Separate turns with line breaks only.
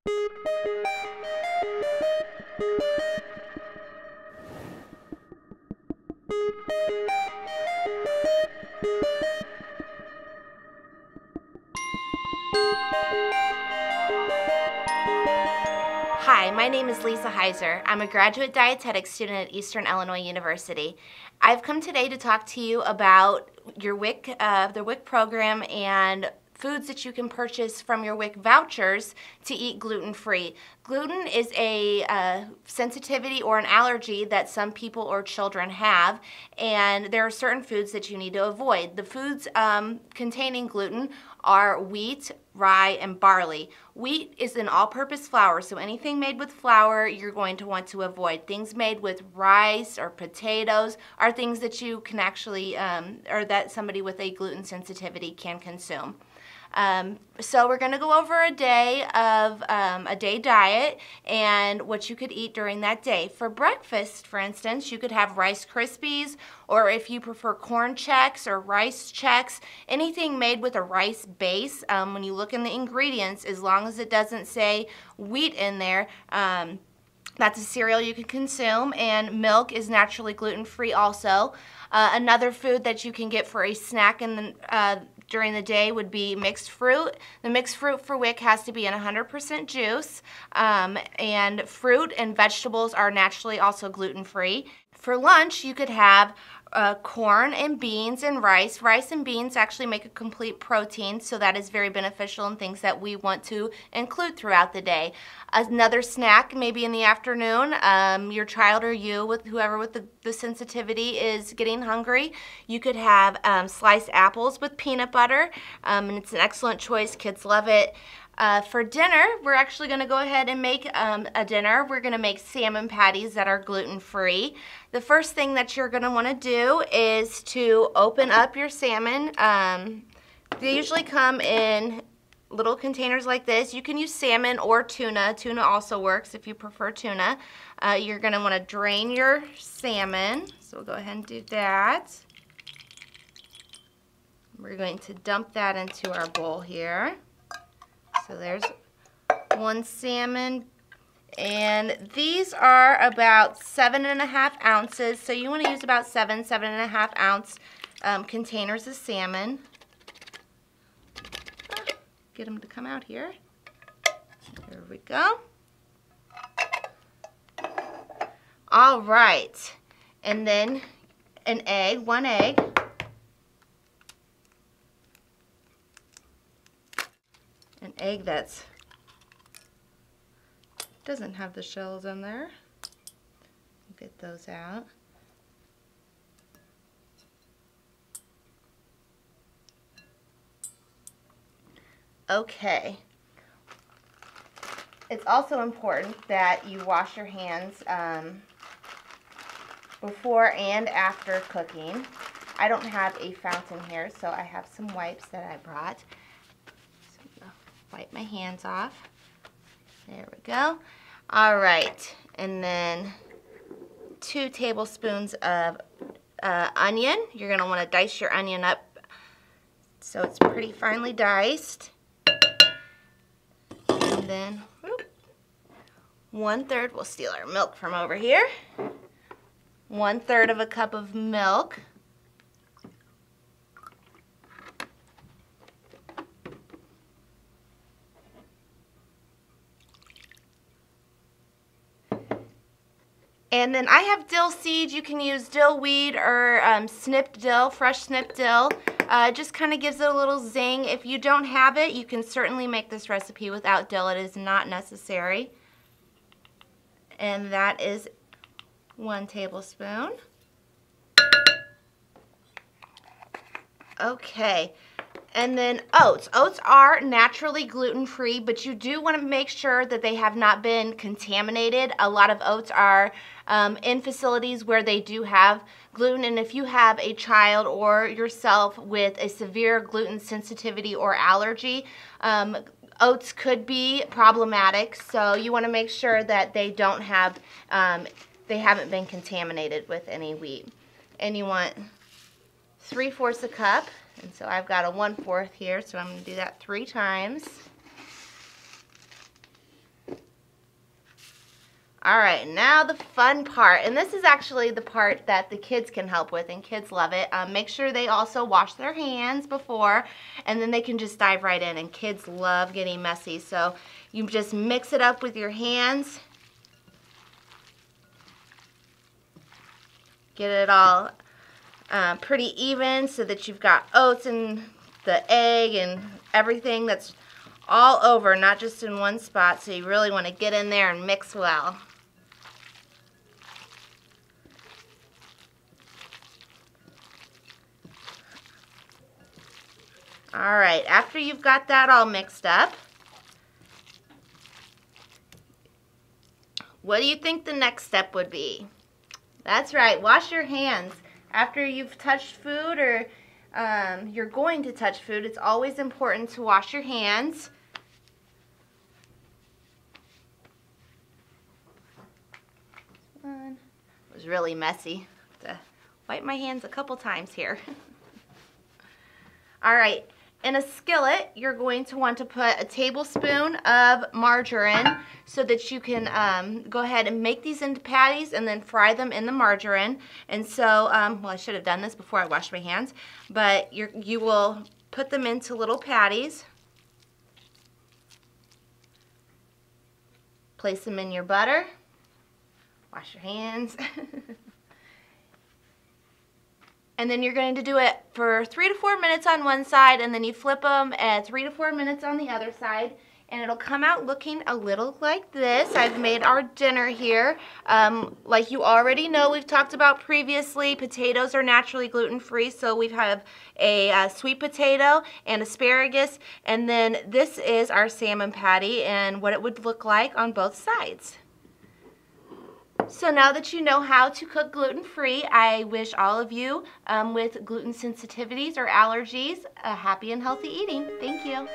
Hi, my name is Lisa Heiser. I'm a graduate dietetics student at Eastern Illinois University. I've come today to talk to you about your WIC, the WIC program, and foods that you can purchase from your WIC vouchers to eat gluten-free. Gluten is a sensitivity or an allergy that some people or children have, and there are certain foods that you need to avoid. The foods containing gluten are wheat, rye, and barley. Wheat is an all-purpose flour, so anything made with flour you're going to want to avoid. Things made with rice or potatoes are things that you can actually, or that somebody with a gluten sensitivity can consume. So we're going to go over a day of a day diet and what you could eat during that day. For breakfast, for instance, you could have Rice Krispies, or if you prefer Corn Chex or Rice Chex, anything made with a rice base. When you look in the ingredients, as long as it doesn't say wheat in there, that's a cereal you can consume, and milk is naturally gluten-free also. Another food that you can get for a snack during the day would be mixed fruit. The mixed fruit for WIC has to be in 100% juice, and fruit and vegetables are naturally also gluten-free. For lunch, you could have corn and beans and rice. Rice and beans actually make a complete protein, so that is very beneficial and things that we want to include throughout the day. Another snack, maybe in the afternoon, your child or you, with whoever with the sensitivity is getting hungry, you could have sliced apples with peanut butter, and it's an excellent choice. Kids love it. For dinner, we're actually going to go ahead and make a dinner. We're going to make salmon patties that are gluten-free. The first thing that you're going to want to do is to open up your salmon. They usually come in little containers like this. You can use salmon or tuna. Tuna also works if you prefer tuna. You're going to want to drain your salmon. So we'll go ahead and do that. We're going to dump that into our bowl here. So there's one salmon, and these are about 7.5 ounces. So you want to use about 7.5 ounce containers of salmon. Get them to come out here. There we go. All right, and then an egg, one egg. An egg that doesn't have the shells in there. Get those out. Okay. It's also important that you wash your hands before and after cooking. I don't have a fountain here, so I have some wipes that I brought. Wipe my hands off. There we go. All right, and then 2 tablespoons of onion. You're going to want to dice your onion up so it's pretty finely diced. And then 1/3, we'll steal our milk from over here. 1/3 of a cup of milk. And then I have dill seeds. You can use dill weed or snipped dill, fresh snipped dill. Just kind of gives it a little zing. If you don't have it, you can certainly make this recipe without dill. It is not necessary. And that is 1 tablespoon. Okay. And then oats. Oats are naturally gluten-free, but you do want to make sure that they have not been contaminated. A lot of oats are in facilities where they do have gluten, and if you have a child or yourself with a severe gluten sensitivity or allergy, oats could be problematic. So you want to make sure that they don't have, they haven't been contaminated with any wheat. And you want 3/4 a cup. And so I've got a 1/4 here, so I'm going to do that 3 times. All right, now the fun part, and this is actually the part that the kids can help with, and kids love it. Make sure they also wash their hands before, and then they can just dive right in, and kids love getting messy. So you just mix it up with your hands. Get it all pretty even so that you've got oats and the egg and everything that's all over, not just in one spot. So you really want to get in there and mix well. All right, after you've got that all mixed up, what do you think the next step would be? That's right, wash your hands. After you've touched food or you're going to touch food, it's always important to wash your hands. It was really messy. I have to wipe my hands a couple times here. All right. In a skillet, you're going to want to put a tablespoon of margarine so that you can go ahead and make these into patties and then fry them in the margarine. And so, well, I should have done this before I washed my hands, but you will put them into little patties. Place them in your butter. Wash your hands. And then you're going to do it for 3 to 4 minutes on one side, and then you flip them at 3 to 4 minutes on the other side, and it'll come out looking a little like this. I've made our dinner here. Like you already know, we've talked about previously, potatoes are naturally gluten-free, so we have a sweet potato and asparagus, and then this is our salmon patty and what it would look like on both sides. So now that you know how to cook gluten-free, I wish all of you with gluten sensitivities or allergies a happy and healthy eating. Thank you.